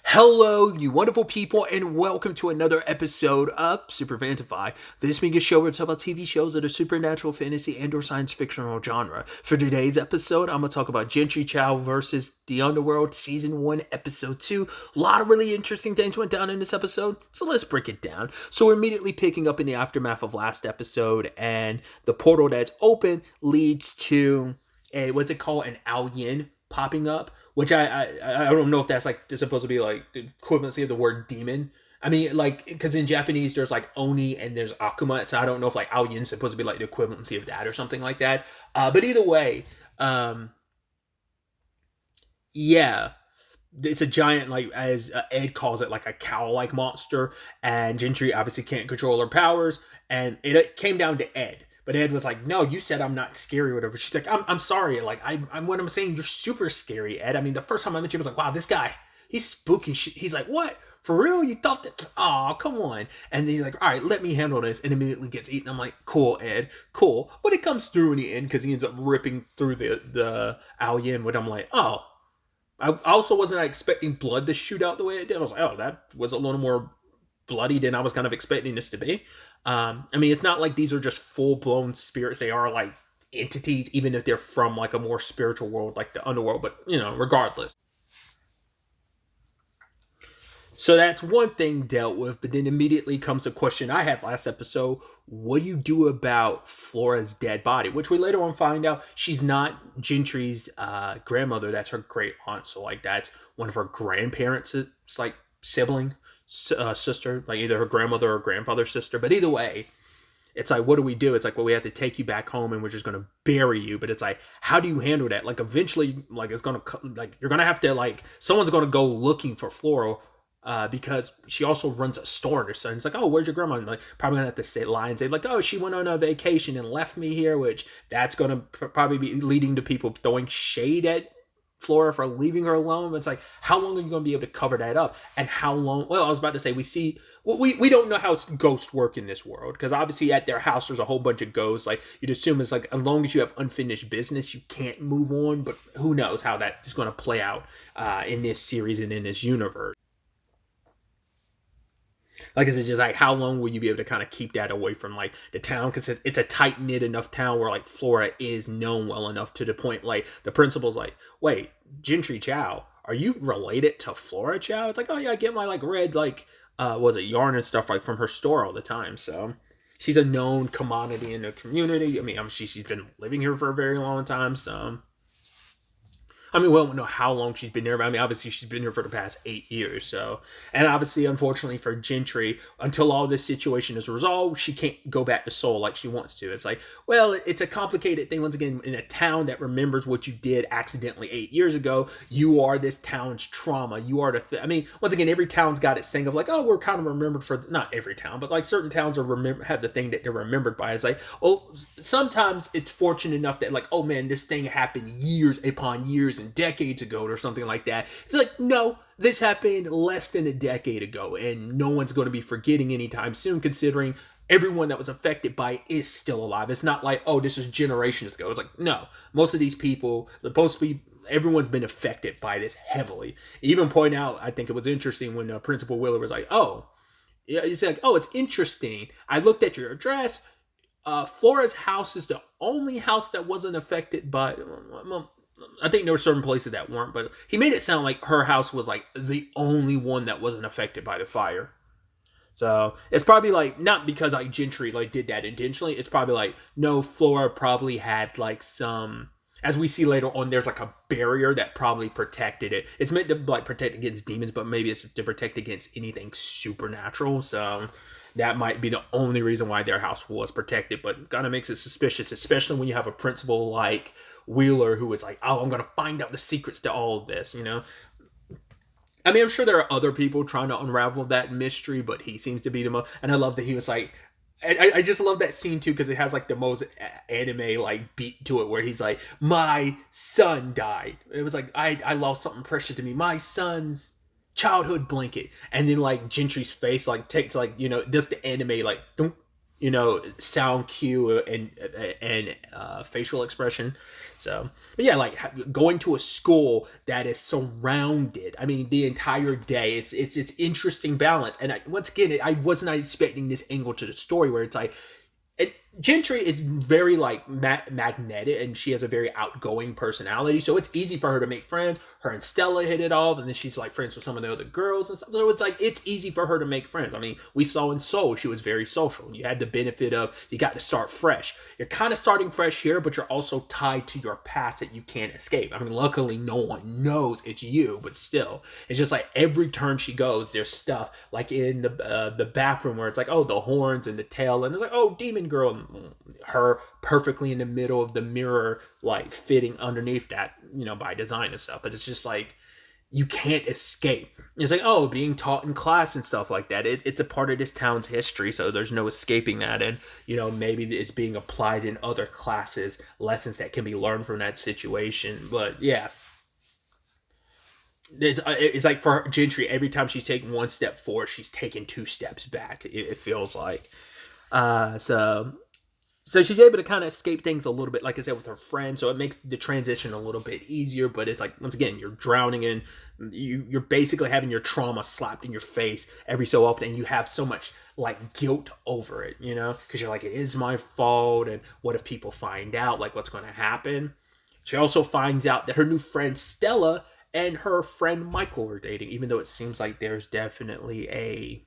Hello, you wonderful people, and welcome to another episode of SuperFantaFi. This being a show where it's about TV shows that are supernatural, fantasy, and/or science fictional genre. For today's episode, I'm going to talk about Jentry Chau versus the Underworld, Season 1, Episode 2. A lot of really interesting things went down in this episode, so let's break it down. So we're immediately picking up in the aftermath of last episode, and the portal that's open leads to what's it called? An Ao-Yin popping up. Which I don't know if that's like supposed to be like the equivalency of the word demon. I mean, like, because in Japanese there's like Oni and there's Akuma, so I don't know if like Ao-Yin is supposed to be like the equivalency of that or something like that. But either way, yeah, it's a giant, like, as Ed calls it, like a cow-like monster, and Gentry obviously can't control her powers, and it came down to Ed. But Ed was like, no, you said I'm not scary or whatever. She's like, I'm sorry. Like, I'm what I'm saying, you're super scary, Ed. I mean, the first time I met you, I was like, wow, this guy, he's spooky. He's like, what? For real? You thought that? Oh, come on. And he's like, all right, let me handle this. And immediately gets eaten. I'm like, cool, Ed, cool. But it comes through in the end because he ends up ripping through the Ao-Yin. But I'm like, oh. I also wasn't expecting blood to shoot out the way it did. I was like, oh, that was a little more bloody than I was kind of expecting this to be. I mean, it's not like these are just full-blown spirits. They are like entities, even if they're from like a more spiritual world like the Underworld. But, you know, regardless. So that's one thing dealt with, but then immediately comes the question I had last episode. What do you do about Flora's dead body? Which we later on find out she's not Gentry's grandmother. That's her great aunt. So like that's one of her grandparents' like sibling, sister, like either her grandmother or grandfather's sister. But either way, it's like, what do we do? It's like, well, we have to take you back home and we're just going to bury you. But it's like, how do you handle that? Like eventually, like it's going to, like you're going to have to, like someone's going to go looking for Flora. Because she also runs a store and her son. It's like, oh, where's your grandma? And like, probably gonna have to lie and say like, oh, she went on a vacation and left me here, which that's gonna probably be leading to people throwing shade at Flora for leaving her alone. It's like, how long are you gonna be able to cover that up? And how long? Well, I was about to say we don't know how ghosts work in this world because obviously at their house there's a whole bunch of ghosts. Like you'd assume it's like as long as you have unfinished business, you can't move on. But who knows how that is going to play out in this series and in this universe. Like, is it just like how long will you be able to kind of keep that away from like the town? Because it's a tight knit enough town where like Flora is known well enough to the point like the principal's like, wait, Jentry Chau, are you related to Flora Chau? It's like, oh yeah, I get my like red like was it yarn and stuff like from her store all the time. So she's a known commodity in the community. I mean, she's been living here for a very long time. So I mean, we don't know how long she's been there, but I mean, obviously she's been here for the past 8 years. So, and obviously, unfortunately for Gentry, until all this situation is resolved, she can't go back to Seoul like she wants to. It's like, well, it's a complicated thing. Once again, in a town that remembers what you did accidentally 8 years ago, you are this town's trauma. You are I mean, once again, every town's got its thing of like, oh, we're kind of remembered for, not every town, but like certain towns have the thing that they're remembered by. It's like, well, sometimes it's fortunate enough that like, oh man, this thing happened years upon years and decades ago or something like that. It's like, no, this happened less than a decade ago and no one's going to be forgetting anytime soon considering everyone that was affected by it is still alive. It's not like, oh, this is generations ago. It's like, no, most of these people, everyone's been affected by this heavily. Even point out, I think it was interesting when Principal Wheeler was like, oh, yeah, he's like, oh, it's interesting. I looked at your address. Flora's house is the only house that wasn't affected by, well, I think there were certain places that weren't, but he made it sound like her house was like the only one that wasn't affected by the fire. So it's probably like, not because like Gentry like did that intentionally. It's probably like, no, Flora probably had like some, as we see later on, there's like a barrier that probably protected it. It's meant to like protect against demons, but maybe it's to protect against anything supernatural. So that might be the only reason why their house was protected, but kind of makes it suspicious, especially when you have a principal like Wheeler who is like, oh, I'm going to find out the secrets to all of this, you know? I mean, I'm sure there are other people trying to unravel that mystery, but he seems to be the most, and I love that he was like, I just love that scene too because it has like the most anime like beat to it where he's like, my son died. It was like, I lost something precious to me. My son's childhood blanket. And then like Gentry's face like takes like, you know, does the anime like, sound cue and facial expression. So, but yeah, like going to a school that is surrounded. I mean, the entire day. It's interesting balance. And once again, I was not expecting this angle to the story where it's like and Gentry is very like magnetic, and she has a very outgoing personality. So it's easy for her to make friends. Her and Stella hit it off, and then she's like friends with some of the other girls and stuff. So it's like it's easy for her to make friends. I mean, we saw in Soul she was very social. You had the benefit of you got to start fresh. You're kind of starting fresh here, but you're also tied to your past that you can't escape. I mean, luckily no one knows it's you, but still, it's just like every turn she goes, there's stuff like in the bathroom where it's like, oh, the horns and the tail, and it's like, oh, demon girl, and her perfectly in the middle of the mirror, like fitting underneath that, by design and stuff. But it's just like you can't escape. It's like, oh, being taught in class and stuff like that. It's a part of this town's history, so there's no escaping that. And maybe it's being applied in other classes, lessons that can be learned from that situation. But yeah. It's like for Gentry, every time she's taking one step forward, she's taking two steps back. It feels like. So she's able to kind of escape things a little bit, like I said, with her friend. So it makes the transition a little bit easier. But it's like, once again, you're drowning in, you're basically having your trauma slapped in your face every so often. And you have so much like guilt over it, because you're like, it is my fault. And what if people find out, like what's going to happen? She also finds out that her new friend Stella and her friend Michael are dating, even though it seems like there's definitely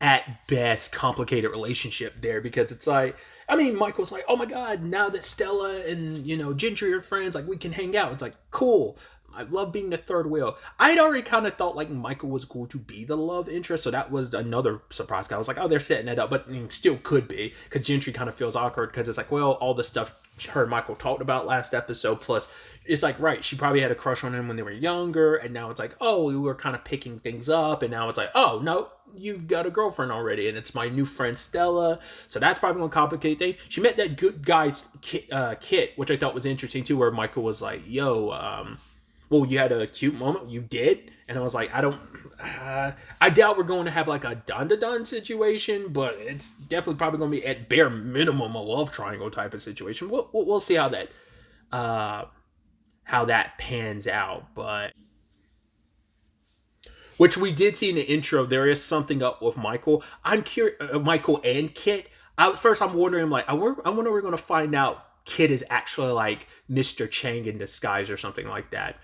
at best complicated relationship there, because it's like, I mean, Michael's like, oh my god, now that Stella and Gentry are friends, like we can hang out. It's like, cool, I love being the third wheel. I had already kind of thought like Michael was going to be the love interest, so that was another surprise. I was like, oh, they're setting it up, but still could be, because Gentry kind of feels awkward because it's like, well, all the stuff her and Michael talked about last episode, plus it's like, right, she probably had a crush on him when they were younger, and now it's like, oh, we were kind of picking things up, and now it's like, oh no, you've got a girlfriend already, and it's my new friend Stella. So that's probably going to complicate things. She met that good guy's Kit, which I thought was interesting too, where Michael was like, yo, well, you had a cute moment. You did. And I was like, I doubt we're going to have like a dun-da-dun situation, but it's definitely probably going to be at bare minimum a love triangle type of situation. We'll see how that pans out. But which we did see in the intro, there is something up with Michael. I'm curious, Michael and Kit. First, I'm wondering, like, I wonder we're going to find out Kit is actually like Mr. Chang in disguise or something like that.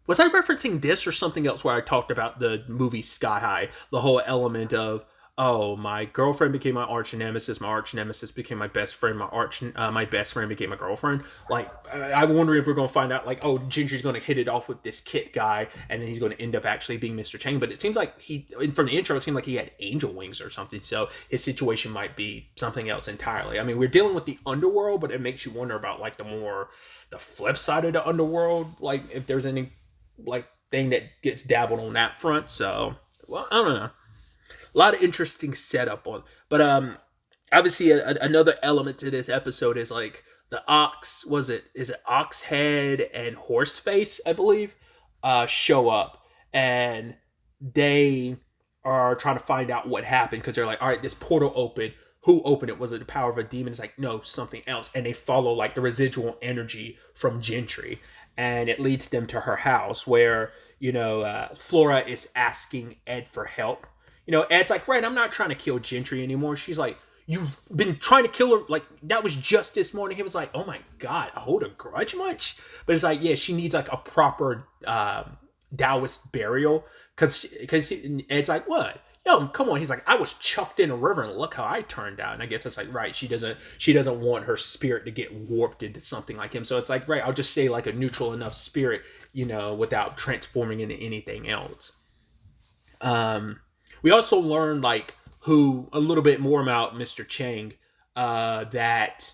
Was I referencing this or something else where I talked about the movie Sky High? The whole element of, oh, my girlfriend became my arch nemesis. My arch nemesis became my best friend. My best friend became my girlfriend. Like, I'm wondering if we're going to find out, like, oh, Gentry's going to hit it off with this Kit guy, and then he's going to end up actually being Mr. Chang. But it seems like from the intro, it seemed like he had angel wings or something. So his situation might be something else entirely. I mean, we're dealing with the underworld, but it makes you wonder about, like, the flip side of the underworld. Like, if there's any, like, thing that gets dabbled on that front. So, well, I don't know. A lot of interesting setup on, but obviously another element to this episode is like the ox. Is it Oxhead and Horseface, I believe, show up, and they are trying to find out what happened, because they're like, all right, this portal opened. Who opened it? Was it the power of a demon? It's like, no, something else. And they follow like the residual energy from Gentry, and it leads them to her house where Flora is asking Ed for help. Ed's like, right, I'm not trying to kill Gentry anymore. She's like, you've been trying to kill her. Like, that was just this morning. He was like, oh my God, hold a grudge much? But it's like, yeah, she needs like a proper Taoist burial. Because Ed's like, what? Yo, come on. He's like, I was chucked in a river and look how I turned out. And I guess it's like, right, she doesn't want her spirit to get warped into something like him. So it's like, right, I'll just say like a neutral enough spirit, without transforming into anything else. We also learned like a little bit more about Mr. Chang, that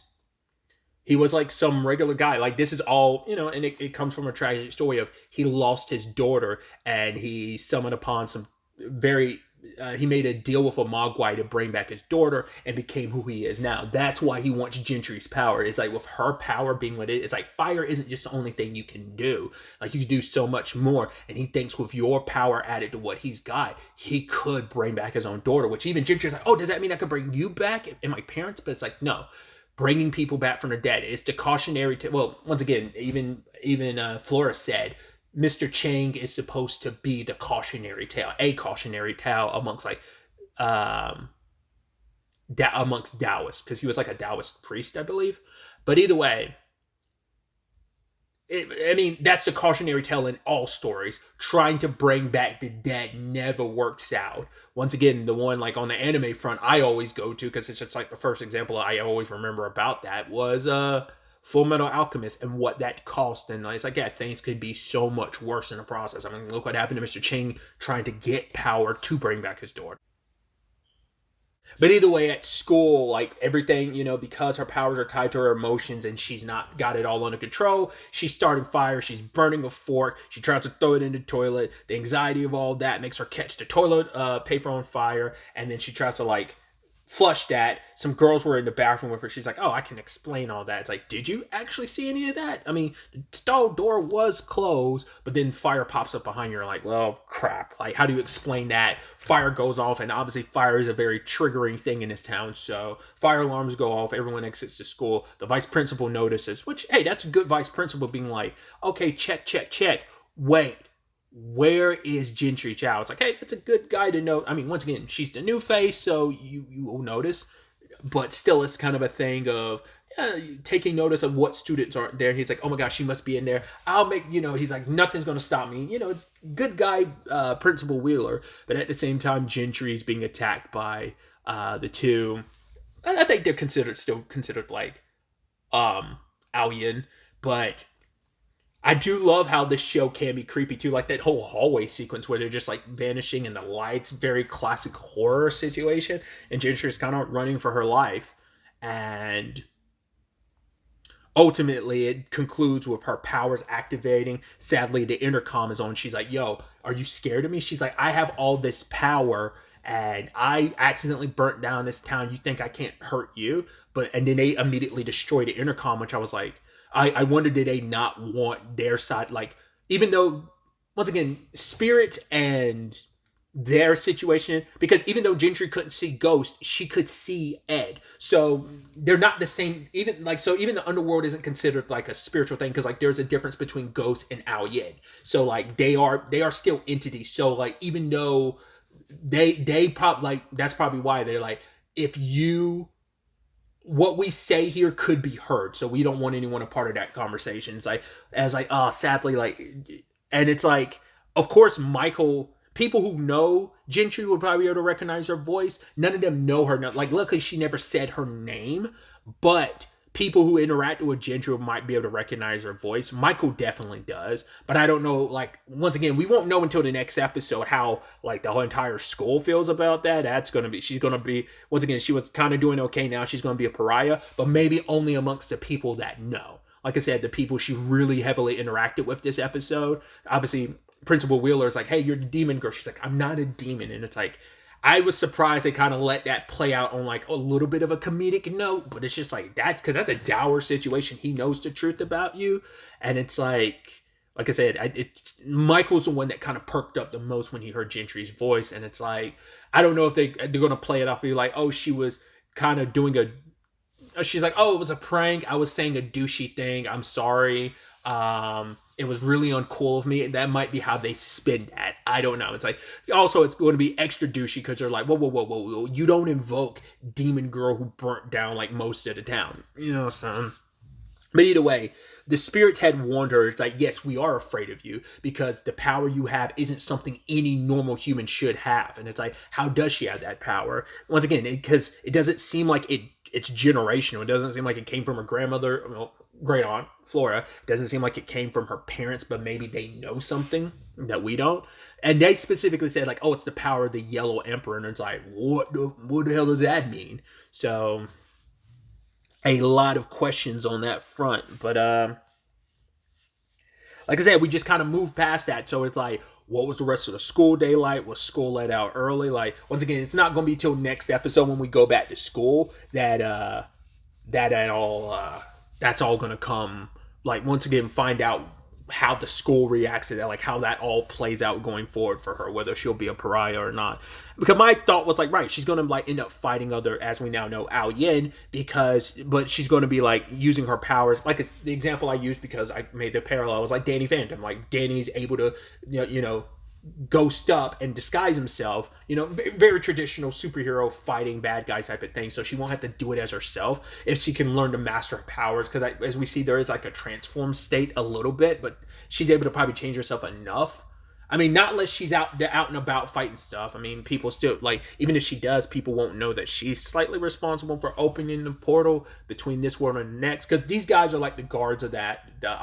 he was like some regular guy. Like, this is all, and it comes from a tragic story of he lost his daughter, and he summoned upon some very he made a deal with a Mogwai to bring back his daughter and became who he is now. That's why he wants Gentry's power. It's like with her power being what it is, it's like fire isn't just the only thing you can do. Like you can do so much more. And he thinks with your power added to what he's got, he could bring back his own daughter, which even Gentry's like, oh, does that mean I could bring you back and my parents? But it's like, no. Bringing people back from the dead is the cautionary tale. Well, once again, even Flora said Mr. Chang is supposed to be the cautionary tale, a cautionary tale amongst like amongst Taoists, because he was like a Taoist priest, I believe. But either way, I mean, that's the cautionary tale in all stories. Trying to bring back the dead never works out. Once again, the one like on the anime front I always go to, because it's just like the first example I always remember about that was Full Metal Alchemist and what that cost. And it's like, yeah, things could be so much worse in the process. I mean, look what happened to Mr. Chang trying to get power to bring back his daughter. But either way, at school, like everything, because her powers are tied to her emotions and she's not got it all under control, she's starting fire, she's burning a fork, she tries to throw it in the toilet. The anxiety of all that makes her catch the toilet paper on fire, and then she tries to like flush that. Some girls were in the bathroom with her. She's like, oh, I can explain all that. It's like, did you actually see any of that? I mean, the stall door was closed, but then fire pops up behind you. You're like, well, crap. Like, how do you explain that? Fire goes off, and obviously fire is a very triggering thing in this town. So fire alarms go off. Everyone exits the school. The vice principal notices, which, hey, that's a good vice principal being like, okay, check. Wait. Where is Jentry Chau? It's like, hey, that's a good guy to know. I mean, once again, she's the new face, so you will notice. But still, it's kind of a thing of taking notice of what students aren't there. He's like, oh my gosh, she must be in there. I'll make, he's like, nothing's going to stop me. It's good guy, Principal Wheeler. But at the same time, Gentry's being attacked by the two. I think they're still considered like alien, but I do love how this show can be creepy too, like that whole hallway sequence where they're just like vanishing in the lights, very classic horror situation, and Gentry's kind of running for her life, and ultimately it concludes with her powers activating. Sadly, the intercom is on. She's like, yo, are you scared of me? She's like, I have all this power and I accidentally burnt down this town. You think I can't hurt you? And then they immediately destroy the intercom, which I was like, I wonder, did they not want their side? Like, even though, once again, Spirit and their situation, because even though Gentry couldn't see Ghost, she could see Ed. So they're not the same. Even the Underworld isn't considered like a spiritual thing, because like there's a difference between Ghost and Ao Yin. So like they are still entities. So like even though they probably like, that's probably why they're like, what we say here could be heard, so we don't want anyone a part of that conversation. It's like, sadly, like, and it's like, of course, people who know Gentry would probably be able to recognize her voice. None of them know her. Like, luckily, she never said her name, but people who interact with Gentry might be able to recognize her voice. Michael definitely does, but I don't know, like, once again, we won't know until the next episode how, like, the whole entire school feels about that. She's going to be, once again, she was kind of doing okay now. She's going to be a pariah, but maybe only amongst the people that know. Like I said, the people she really heavily interacted with this episode. Obviously, Principal Wheeler is like, hey, you're the demon girl. She's like, I'm not a demon. And it's like, I was surprised they kind of let that play out on like a little bit of a comedic note, but it's just like that, because that's a dour situation. He knows the truth about you, and it's like I said, Michael's the one that kind of perked up the most when he heard Gentry's voice, and it's like, I don't know if they're gonna play it off and be like, oh, she was kind of doing she's like, oh, it was a prank. I was saying a douchey thing. I'm sorry. It was really uncool of me. That might be how they spin that. I don't know. It's like, also, it's going to be extra douchey because they're like, whoa. You don't invoke demon girl who burnt down like most of the town. Son. But either way, the spirits had warned her. It's like, yes, we are afraid of you because the power you have isn't something any normal human should have. And it's like, how does she have that power? Once again, because it doesn't seem like it's generational. It doesn't seem like it came from her grandmother, great aunt Flora. It doesn't seem like it came from her parents, but maybe they know something that we don't. And they specifically said like, oh, it's the power of the Yellow Emperor. And it's like, what the hell does that mean? So a lot of questions on that front. But like I said, we just kind of moved past that. So it's like, What was the rest of the school day like? Was school let out early? Like, once again, it's not going to be till next episode when we go back to school that's all going to come. Like, once again, find out how the school reacts to that, like how that all plays out going forward for her, whether she'll be a pariah or not. Because my thought was like, right, she's gonna like end up fighting other, as we now know, Ao Yin, but she's gonna be like using her powers. Like, it's the example I used because I made the parallel was like Danny Phantom. Like, Danny's able to, ghost up and disguise himself, very traditional superhero fighting bad guys type of thing. So she won't have to do it as herself if she can learn to master her powers. Because as we see, there is like a transform state a little bit, but she's able to probably change herself enough. I mean, not unless she's out and about fighting stuff. I mean, people still, like, even if she does, people won't know that she's slightly responsible for opening the portal between this world and the next. Because these guys are like the guards of that, the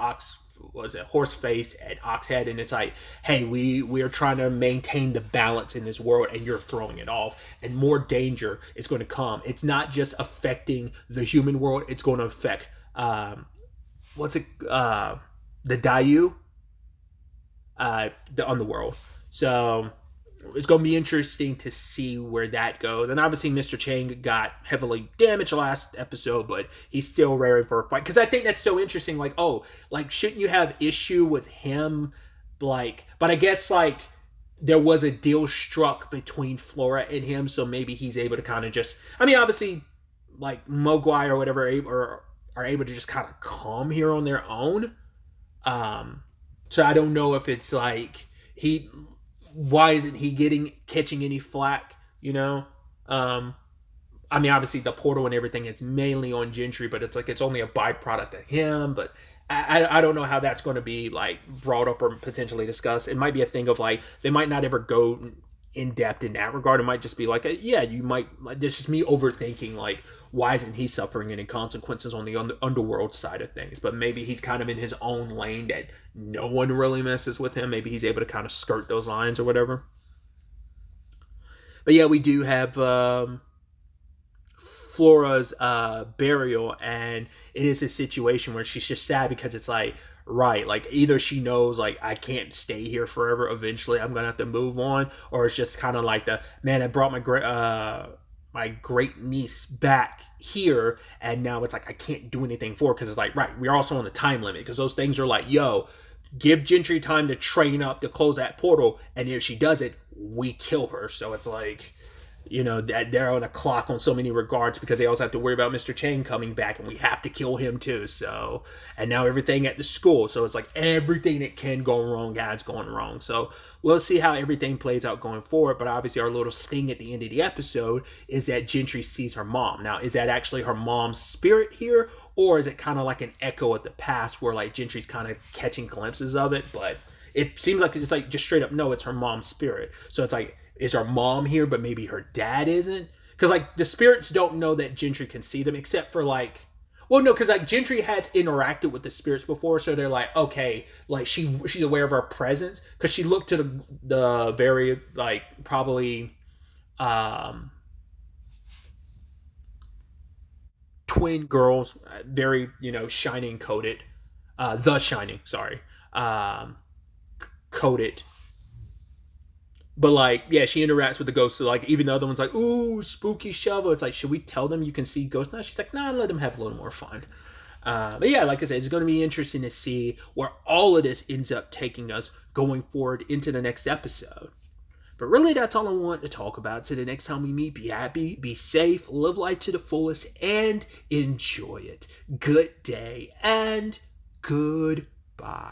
Horseface and Oxhead, and it's like, hey, we are trying to maintain the balance in this world, and you're throwing it off, and more danger is going to come. It's not just affecting the human world; it's going to affect the Dayu, the Underworld. So it's going to be interesting to see where that goes. And obviously, Mr. Chang got heavily damaged last episode, but he's still raring for a fight. Because I think that's so interesting. Like, shouldn't you have issue with him? Like, but I guess, like, there was a deal struck between Flora and him, so maybe he's able to kind of just... I mean, obviously, like, Mogwai or whatever are able to just kind of come here on their own. So I don't know if it's, like, why isn't he catching any flack, I mean, obviously the portal and everything, it's mainly on Jentry, but it's like it's only a byproduct of him. But I don't know how that's going to be like brought up or potentially discussed. It might be a thing of like they might not ever go in depth in that regard. It might just be like, you might. This is me overthinking. Like, why isn't he suffering any consequences on the underworld side of things? But maybe he's kind of in his own lane that no one really messes with him. Maybe he's able to kind of skirt those lines or whatever. But yeah, we do have Flora's burial, and it is a situation where she's just sad because it's like, right, like either she knows like I can't stay here forever, eventually I'm gonna have to move on, or it's just kind of like I brought my great niece back here, and now it's like I can't do anything for her, because it's like, right, we're also on the time limit, because those things are like, give Jentry time to train up to close that portal, and if she does it, we kill her. So it's like, that they're on a clock on so many regards, because they also have to worry about Mr. Chang coming back, and we have to kill him too. So, and now everything at the school. So it's like everything that can go wrong has gone wrong. So we'll see how everything plays out going forward. But obviously our little sting at the end of the episode is that Jentry sees her mom. Now, is that actually her mom's spirit here? Or is it kind of like an echo of the past where like Gentry's kind of catching glimpses of it? But it seems like it's like just straight up, no, it's her mom's spirit. So it's like, is her mom here, but maybe her dad isn't? Because like the spirits don't know that Jentry can see them, except for like, well, no, because like Jentry has interacted with the spirits before, so they're like, okay, like she's aware of her presence, because she looked to the very like probably twin girls, very shining coated, the shining, sorry, coated. But like, yeah, she interacts with the ghosts. So like, even the other one's like, ooh, spooky shovel. It's like, should we tell them you can see ghosts now? She's like, nah, let them have a little more fun. But yeah, like I said, it's going to be interesting to see where all of this ends up taking us going forward into the next episode. But really, that's all I want to talk about. So the next time we meet, be happy, be safe, live life to the fullest, and enjoy it. Good day and goodbye.